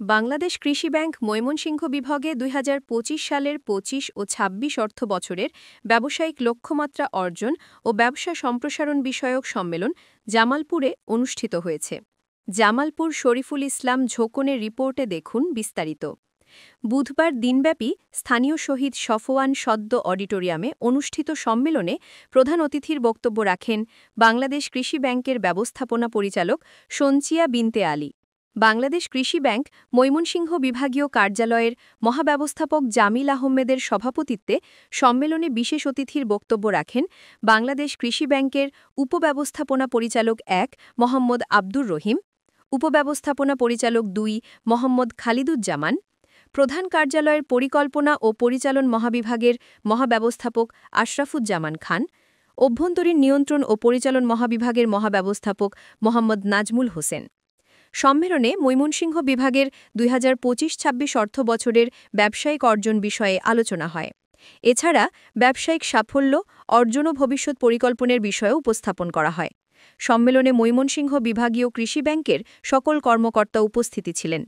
বাংলাদেশ কৃষি ব্যাংক ময়মনসিংহ বিভাগে ২০২৫ সালের ২৫ ও ২৬ অর্থ বছরের ব্যবসায়িক লক্ষ্যমাত্রা অর্জন ও ব্যবসা সম্প্রসারণ বিষয়ক সম্মেলন জামালপুরে অনুষ্ঠিত হয়েছে। জামালপুর শরীফুল ইসলাম ঝোকনের রিপোর্টে দেখুন বিস্তারিত। বুধবার দিনব্যাপী স্থানীয় শহীদ সফওয়ান সদ্য অডিটোরিয়ামে অনুষ্ঠিত সম্মেলনে প্রধান অতিথির বক্তব্য রাখেন বাংলাদেশ কৃষি ব্যাংকের ব্যবস্থাপনা পরিচালক সঞ্চিয়া বিনতে আলী। বাংলাদেশ কৃষি ব্যাংক ময়মনসিংহ বিভাগীয় কার্যালয়ের মহাব্যবস্থাপক জামিল আহমেদের সভাপতিত্বে সম্মেলনে বিশেষ অতিথির বক্তব্য রাখেন বাংলাদেশ কৃষি ব্যাংকের উপব্যবস্থাপনা পরিচালক ১ মোহাম্মদ আব্দুর রহিম, উপব্যবস্থাপনা পরিচালক ২ মোহাম্মদ খালিদুজ্জামান, প্রধান কার্যালয়ের পরিকল্পনা ও পরিচালন মহাবিভাগের মহাব্যবস্থাপক আশরাফুজ্জামান খান, অভ্যন্তরীণ নিয়ন্ত্রণ ও পরিচালন মহাবিভাগের মহাব্যবস্থাপক মোহাম্মদ নাজমুল হোসেন। সম্মেলনে ময়মনসিংহ বিভাগের ২০২৫-২৬ অর্থ বছরের ব্যবসায়িক অর্জন বিষয়ে আলোচনা হয়। এছাড়া ব্যবসায়িক সাফল্য অর্জন ও ভবিষ্যৎ পরিকল্পনার বিষয়েও উপস্থাপন করা হয়। সম্মেলনে ময়মনসিংহ বিভাগীয় কৃষি ব্যাংকের সকল কর্মকর্তা উপস্থিতি ছিলেন।